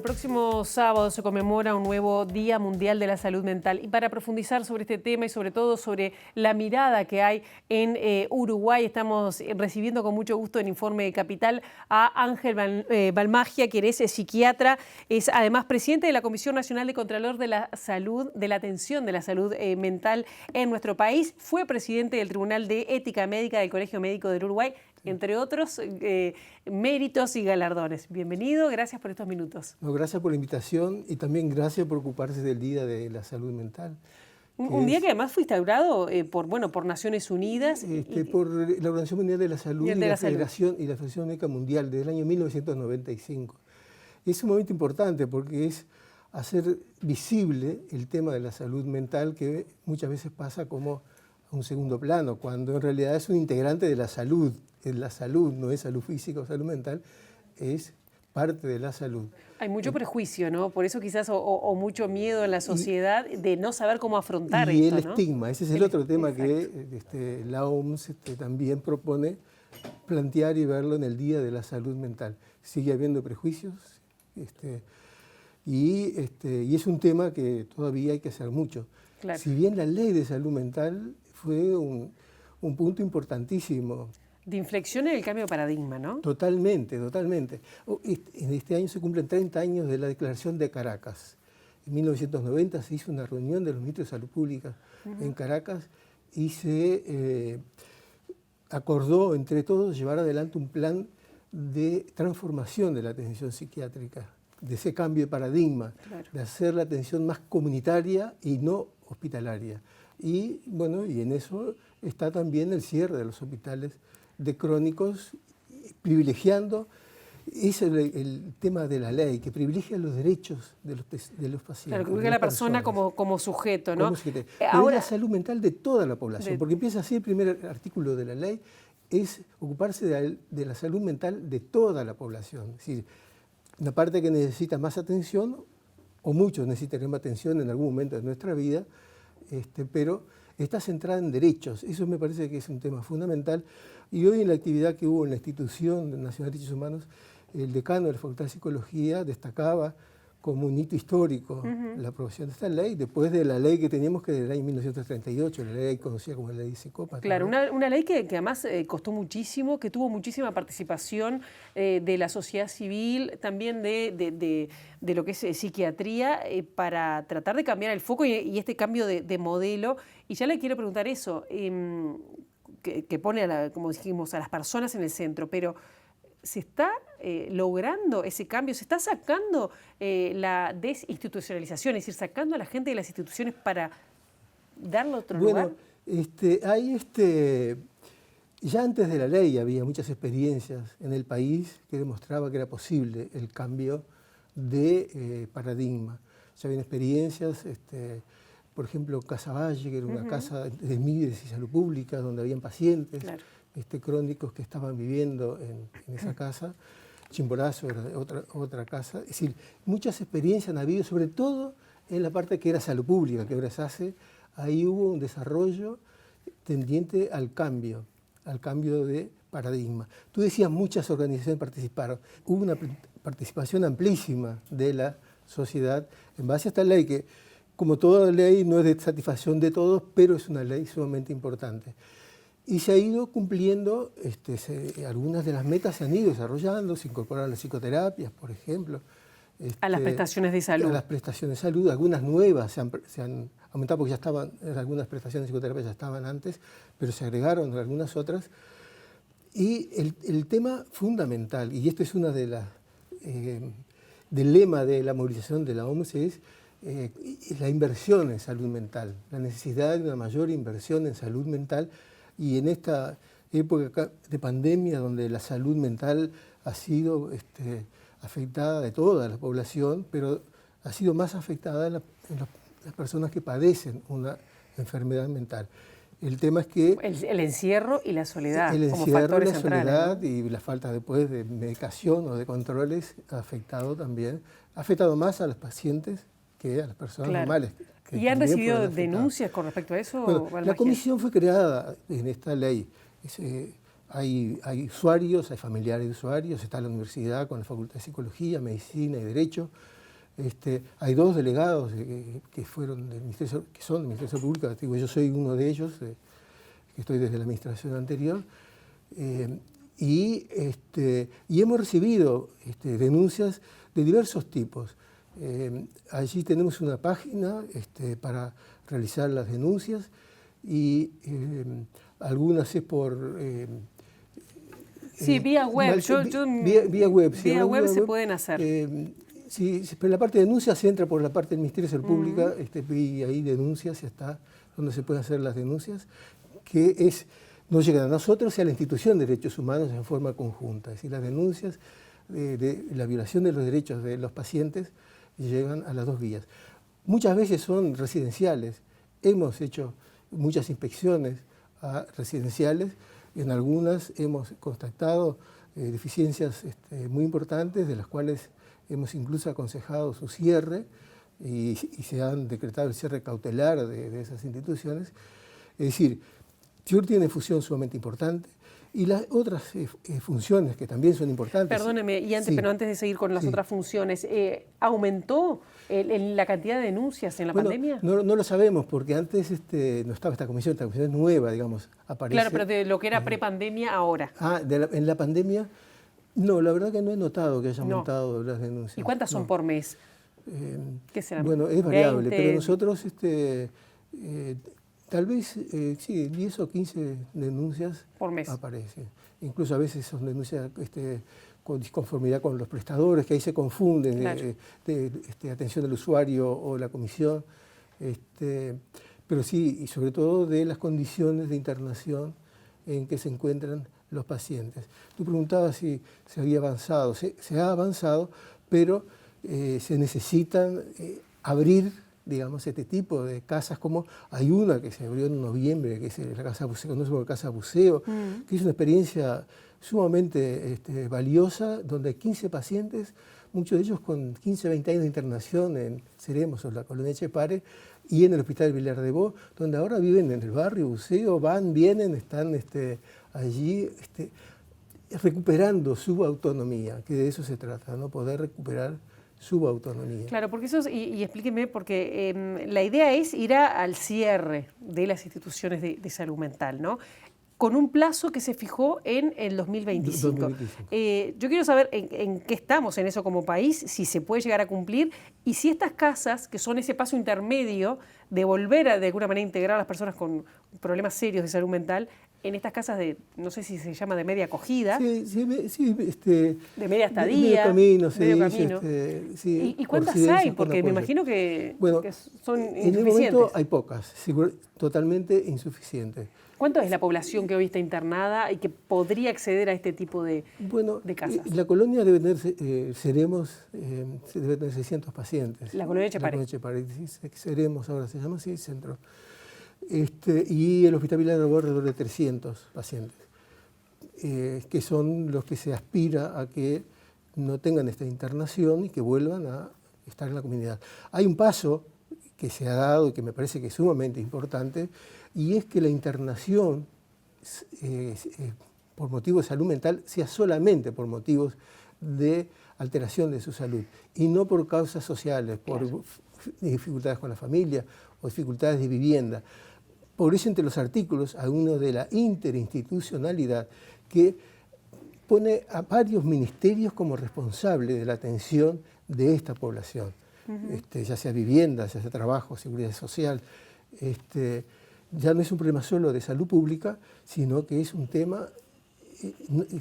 El próximo sábado se conmemora un nuevo Día Mundial de la Salud Mental y para profundizar sobre este tema y sobre todo sobre la mirada que hay en Uruguay, estamos recibiendo con mucho gusto en Informe de Capital a Ángel Balmagia, quien es psiquiatra, es además presidente de la Comisión Nacional de Contralor de la Salud, de la Atención de la Salud Mental en nuestro país, fue presidente del Tribunal de Ética Médica del Colegio Médico del Uruguay, entre otros méritos y galardones. Bienvenido, gracias por estos minutos. No, gracias por la invitación y también gracias por ocuparse del Día de la Salud Mental. Un día que además fue instaurado por Naciones Unidas. Por la Organización Mundial de la Salud y la Federación Médica Mundial desde el año 1995. Es un momento importante porque es hacer visible el tema de la salud mental que muchas veces pasa como a un segundo plano, cuando en realidad es un integrante de la salud. La salud no es salud física o salud mental, es parte de la salud. Hay mucho prejuicio, ¿no? Por eso quizás, o mucho miedo en la sociedad de no saber cómo afrontar esto, y el ¿no? estigma, ese es el otro tema que la OMS también propone plantear y verlo en el Día de la Salud Mental. Sigue habiendo prejuicios y es un tema que todavía hay que hacer mucho. Claro. Si bien la Ley de Salud Mental fue un punto importantísimo. De inflexión en el cambio de paradigma, ¿no? Totalmente, totalmente. En este año se cumplen 30 años de la Declaración de Caracas. En 1990 se hizo una reunión de los ministros de Salud Pública en Caracas y se acordó entre todos llevar adelante un plan de transformación de la atención psiquiátrica, de ese cambio de paradigma, de hacer la atención más comunitaria y no hospitalaria. Y bueno, y en eso está también el cierre de los hospitales de crónicos, privilegiando, es el tema de la ley, que privilegia los derechos de los pacientes. Claro, que ubica a la persona como sujeto, ¿no? Como sujeto. Ahora, la salud mental de toda la población, porque empieza así el primer artículo de la ley, es ocuparse de la salud mental de toda la población. Es decir, una parte que necesita más atención, o muchos necesitarán más atención en algún momento de nuestra vida, pero está centrada en derechos. Eso me parece que es un tema fundamental. Y hoy en la actividad que hubo en la Institución Nacional de Derechos Humanos, el decano de la Facultad de Psicología destacaba como un hito histórico la aprobación de esta ley, después de la ley que teníamos que del año 1938, la ley conocida como la ley psicópata. Claro, una ley que además costó muchísimo, que tuvo muchísima participación de la sociedad civil, también de lo que es psiquiatría, para tratar de cambiar el foco y este cambio de modelo. Y ya le quiero preguntar eso, que pone, como dijimos, a las personas en el centro, pero ¿se está logrando ese cambio? ¿Se está sacando la desinstitucionalización, es decir, sacando a la gente de las instituciones para darle otro lugar? Ya antes de la ley había muchas experiencias en el país que demostraba que era posible el cambio de paradigma. Ya habían experiencias, por ejemplo, Casa Valle, que era una casa de Migres y Salud Pública, donde habían pacientes crónicos que estaban viviendo en esa casa. Chimborazo era otra casa. Es decir, muchas experiencias han habido, sobre todo en la parte que era salud pública, que ahora se hace. Ahí hubo un desarrollo tendiente al cambio de paradigma. Tú decías, muchas organizaciones participaron. Hubo una participación amplísima de la sociedad en base a esta ley, que como toda ley no es de satisfacción de todos, pero es una ley sumamente importante. Y se ha ido cumpliendo, algunas de las metas se han ido desarrollando, se incorporaron las psicoterapias, por ejemplo. A las prestaciones de salud. A las prestaciones de salud, algunas nuevas se han aumentado porque ya estaban, algunas prestaciones de psicoterapia ya estaban antes, pero se agregaron algunas otras. Y el tema fundamental, y esto es una de las, del lema de la movilización de la OMS, es la inversión en salud mental, la necesidad de una mayor inversión en salud mental. Y en esta época de pandemia, donde la salud mental ha sido afectada de toda la población, pero ha sido más afectada en las personas que padecen una enfermedad mental. El tema es que el encierro y la soledad como factores centrales. La soledad y la falta después de medicación o de controles ha afectado también. Ha afectado más a los pacientes que a las personas normales. ¿Y han recibido denuncias con respecto a eso? Bueno, la comisión fue creada en esta ley hay usuarios, hay familiares de usuarios, está la universidad con la Facultad de Psicología, Medicina y Derecho. Hay 2 delegados que son del Ministerio de Salud Pública. Digo, yo soy uno de ellos, que estoy desde la administración anterior. Y hemos recibido denuncias de diversos tipos. Allí tenemos una página para realizar las denuncias y algunas es por... sí, vía web. Vía web. Sí, vía web se pueden hacer. Sí, pero la parte de denuncias se entra por la parte del Ministerio de Salud Pública, y ahí denuncias, está donde se pueden hacer las denuncias, que no llegan a nosotros y a la institución de derechos humanos en forma conjunta. Es decir, las denuncias de la violación de los derechos de los pacientes llegan a las 2 vías. Muchas veces son residenciales. Hemos hecho muchas inspecciones a residenciales. En algunas hemos constatado deficiencias muy importantes, de las cuales hemos incluso aconsejado su cierre y se han decretado el cierre cautelar de esas instituciones. Es decir, SIUR tiene una función sumamente importante y las otras funciones que también son importantes. Perdóneme, sí. pero antes de seguir con las otras funciones, ¿aumentó la cantidad de denuncias en la pandemia? No lo sabemos porque antes no estaba esta comisión es nueva, digamos, aparece. Claro, pero de lo que era prepandemia ahora. En la pandemia, no, la verdad que no he notado que haya aumentado las denuncias. ¿Y cuántas son por mes? ¿Qué serán? Bueno, es variable, 20. pero nosotros tal vez, sí, 10 o 15 denuncias por mes aparecen. Incluso a veces son denuncias con disconformidad con los prestadores, que ahí se confunden, claro, de atención del usuario o la comisión. Pero sí, y sobre todo de las condiciones de internación en que se encuentran los pacientes. Tú preguntabas si se había avanzado. Se ha avanzado, pero se necesitan abrir, digamos, este tipo de casas, como hay una que se abrió en noviembre, que es la casa buceo, se conoce como Casa Buceo, que es una experiencia sumamente valiosa, donde hay 15 pacientes, muchos de ellos con 15, 20 años de internación en Ceremos o la Colonia Etxepare, y en el Hospital Vilar de Bo, donde ahora viven en el barrio Buceo, van, vienen, están allí recuperando su autonomía, que de eso se trata, ¿no? Poder recuperar su autonomía. Claro, porque eso, y explíqueme, porque la idea es ir al cierre de las instituciones de salud mental, ¿no? Con un plazo que se fijó en el 2025. 2025. Yo quiero saber en qué estamos en eso como país, si se puede llegar a cumplir, y si estas casas, que son ese paso intermedio de volver a de alguna manera integrar a las personas con problemas serios de salud mental, en estas casas de, no sé si se llama de media acogida, sí, de media estadía, medio camino, sí, ¿Y cuántas hay? Porque me imagino que son insuficientes. En el momento hay pocas, totalmente insuficientes. ¿Cuánto es la población que hoy está internada y que podría acceder a este tipo de casas? La colonia debe tener, Ceremos, debe tener 600 pacientes. La colonia Etxepare. La colonia Etxepare, Ceremos ahora se llama así, centro. Y el Hospital Vilar de Bo alrededor de 300 pacientes, que son los que se aspira a que no tengan esta internación y que vuelvan a estar en la comunidad. Hay un paso que se ha dado y que me parece que es sumamente importante, y es que la internación por motivos de salud mental sea solamente por motivos de alteración de su salud y no por causas sociales, por dificultades con la familia o dificultades de vivienda. Por eso entre los artículos hay uno de la interinstitucionalidad que pone a varios ministerios como responsables de la atención de esta población, ya sea vivienda, ya sea trabajo, seguridad social. Ya no es un problema solo de salud pública, sino que es un tema,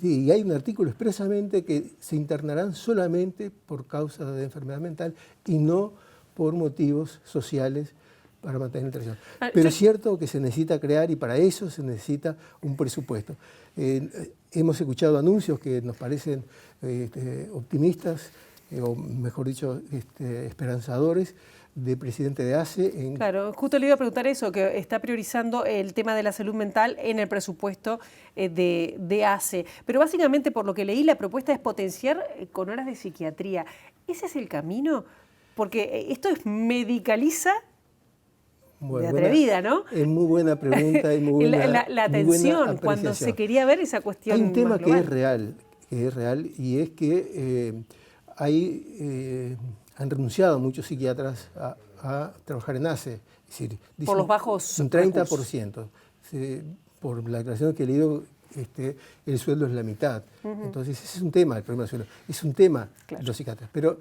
y hay un artículo expresamente que se internarán solamente por causa de enfermedad mental y no por motivos sociales para mantener la internación. Pero es cierto que se necesita crear y para eso se necesita un presupuesto. Hemos escuchado anuncios que nos parecen optimistas, o mejor dicho, esperanzadores, de presidente de ACE. Claro, justo le iba a preguntar eso, que está priorizando el tema de la salud mental en el presupuesto de ACE. Pero básicamente, por lo que leí, la propuesta es potenciar con horas de psiquiatría. ¿Ese es el camino? Porque esto medicaliza Bueno, atrevida, ¿no? Es muy buena pregunta y muy buena La muy buena atención cuando se quería ver esa cuestión. Hay un tema más que global. es real, y es que han renunciado muchos psiquiatras a trabajar en ACE. Es decir, Por los bajos un 30%. Por la declaración que he leído, el sueldo es la mitad. Entonces, ese es un tema, el problema del sueldo. Es un tema, claro, los psiquiatras. Pero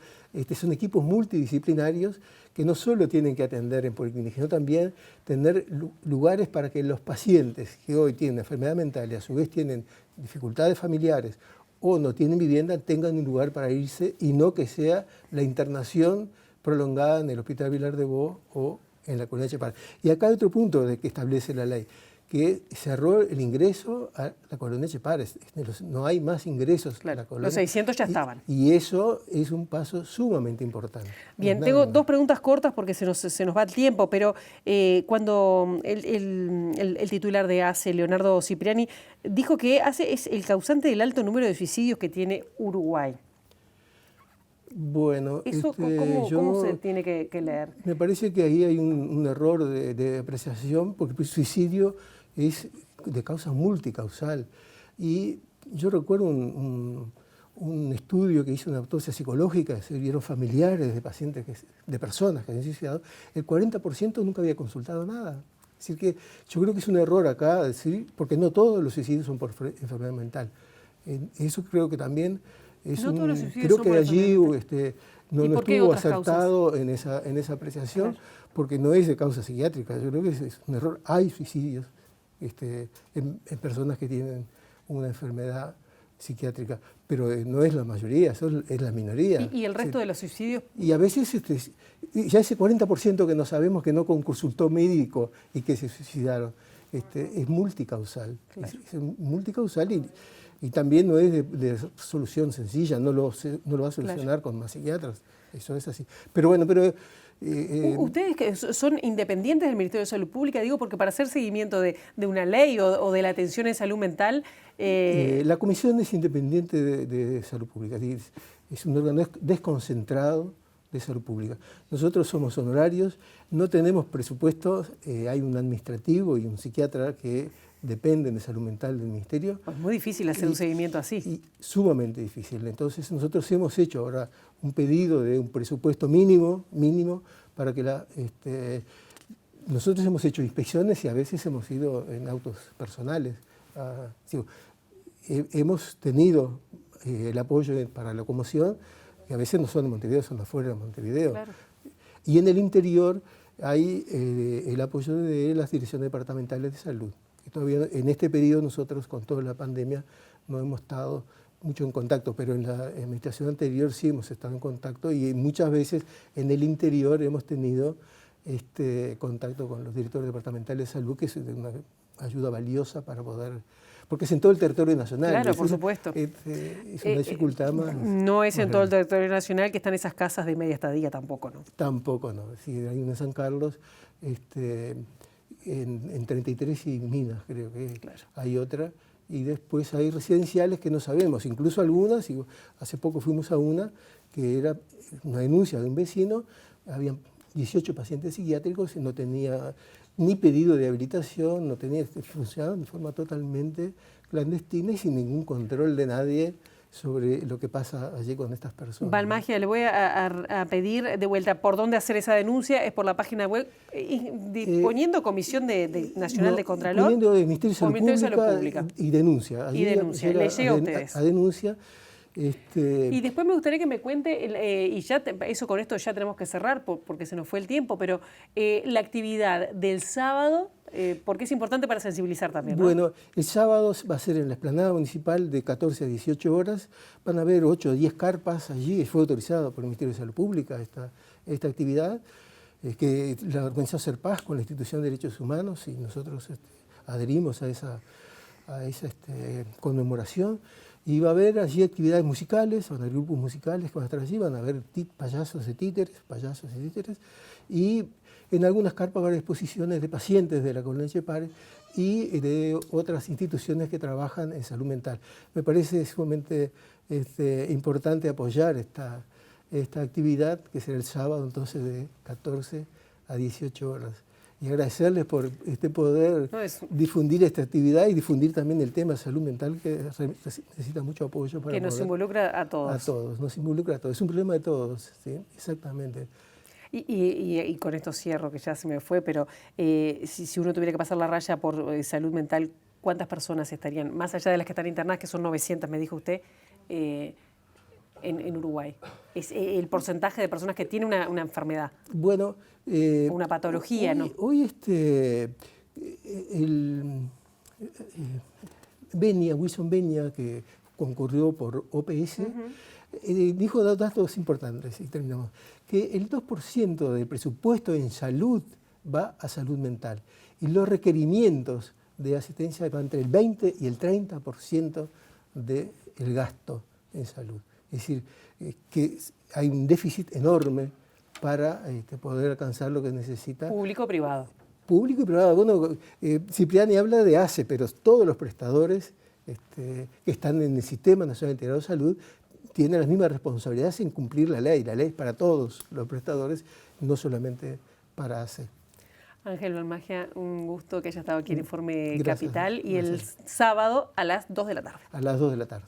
son equipos multidisciplinarios que no solo tienen que atender en policlínicas, sino también tener lugares para que los pacientes que hoy tienen enfermedad mental y a su vez tienen dificultades familiares o no tienen vivienda, tengan un lugar para irse y no que sea la internación prolongada en el Hospital Vilar de Bo o en la Colonia Etxepare. Y acá hay otro punto de que establece la ley, que cerró el ingreso a la Colonia Etxepare. No hay más ingresos, claro, a la colonia. Los 600 ya estaban. Y eso es un paso sumamente importante. Bien, tengo dos preguntas cortas porque se nos va el tiempo, pero cuando el titular de ACE, Leonardo Cipriani, dijo que ACE es el causante del alto número de suicidios que tiene Uruguay. Bueno, ¿Eso cómo se tiene que leer? Me parece que ahí hay un error de apreciación, porque el suicidio es de causa multicausal. Y yo recuerdo un estudio que hizo una autopsia psicológica, se vieron familiares de pacientes, de personas que habían suicidado, el 40% nunca había consultado nada. Es decir, que yo creo que es un error acá decir, porque no todos los suicidios son por enfermedad mental. Eso creo que también es creo que allí no estuvo acertado en esa apreciación, claro, porque no es de causa psiquiátrica. Yo creo que es un error. Hay suicidios en personas que tienen una enfermedad psiquiátrica, pero no es la mayoría, eso es la minoría. ¿Y el resto de los suicidios? Y a veces ya ese 40% que no sabemos que no consultó médico y que se suicidaron, es multicausal. Claro. Es multicausal y también no es de solución sencilla, no lo va a solucionar, claro, con más psiquiatras. Eso es así. Pero bueno, ¿ustedes que son independientes del Ministerio de Salud Pública? Digo, porque para hacer seguimiento de una ley o de la atención en salud mental... La Comisión es independiente de Salud Pública, es un órgano desconcentrado de Salud Pública. Nosotros somos honorarios, no tenemos presupuestos, hay un administrativo y un psiquiatra que dependen de salud mental del Ministerio. Es muy difícil hacer un seguimiento así. Y sumamente difícil. Entonces nosotros hemos hecho ahora un pedido de un presupuesto mínimo para que nosotros hemos hecho inspecciones y a veces hemos ido en autos personales. Hemos tenido el apoyo para la locomoción, que a veces no son en Montevideo, son afuera de Montevideo. Claro. Y en el interior hay el apoyo de las direcciones departamentales de salud. Todavía en este periodo nosotros con toda la pandemia no hemos estado mucho en contacto, pero en la administración anterior sí hemos estado en contacto y muchas veces en el interior hemos tenido contacto con los directores departamentales de salud, que es una ayuda valiosa para poder... Porque es en todo el territorio nacional. Claro, por supuesto. Es una dificultad más... No es en todo el territorio nacional que están esas casas de media estadía tampoco, ¿no? Tampoco, no. Sí, hay una en San Carlos, en 33 y Minas, creo que claro, hay otra, y después hay residenciales que no sabemos, incluso algunas, y hace poco fuimos a una, que era una denuncia de un vecino, habían 18 pacientes psiquiátricos y no tenía ni pedido de habilitación, no tenía, funcionaban de forma totalmente clandestina y sin ningún control de nadie sobre lo que pasa allí con estas personas. Balmagia, le voy a pedir de vuelta por dónde hacer esa denuncia, es por la página web, disponiendo Comisión Nacional de Contralor, poniendo el Ministerio de Salud Pública y denuncia. Allí le llega a ustedes. A denuncia. Y después me gustaría que me cuente, y ya con esto ya tenemos que cerrar porque se nos fue el tiempo, pero la actividad del sábado, porque es importante para sensibilizar también, ¿no? Bueno, el sábado va a ser en la explanada municipal de 14 a 18 horas, van a haber 8 o 10 carpas allí, fue autorizado por el Ministerio de Salud Pública esta actividad, que la organizó Serpaz con la Institución de Derechos Humanos y nosotros adherimos a esa conmemoración. Y va a haber allí actividades musicales, van a haber grupos musicales que van a estar allí, van a haber payasos y títeres, y en algunas carpas va a haber exposiciones de pacientes de la Colonia Etxepare y de otras instituciones que trabajan en salud mental. Me parece sumamente importante apoyar esta actividad, que será el sábado entonces de 14 a 18 horas. y agradecerles por poder difundir esta actividad y difundir también el tema de salud mental, que necesita mucho apoyo para que nos involucra a todos. A todos, nos involucra a todos. Es un problema de todos, ¿sí? Exactamente. Y con esto cierro, que ya se me fue, pero si uno tuviera que pasar la raya por salud mental, ¿cuántas personas estarían, más allá de las que están internadas, que son 900, me dijo usted, en Uruguay? Es el porcentaje de personas que tienen una enfermedad. Bueno, una patología, hoy, ¿no? Hoy Wilson Benia, que concurrió por OPS, dijo dos datos importantes, y terminamos, que el 2% del presupuesto en salud va a salud mental y los requerimientos de asistencia van entre el 20 y el 30% del gasto en salud. Es decir, que hay un déficit enorme para poder alcanzar lo que necesita. ¿Público o privado? Público y privado. Bueno, Cipriani habla de ACE, pero todos los prestadores que están en el Sistema Nacional Integrado de Salud tienen las mismas responsabilidades en cumplir la ley. La ley es para todos los prestadores, no solamente para ACE. Ángel Balmagia, un gusto que haya estado aquí en Informe Gracias, Capital y gracias. El sábado a las 2 de la tarde. A las 2 de la tarde.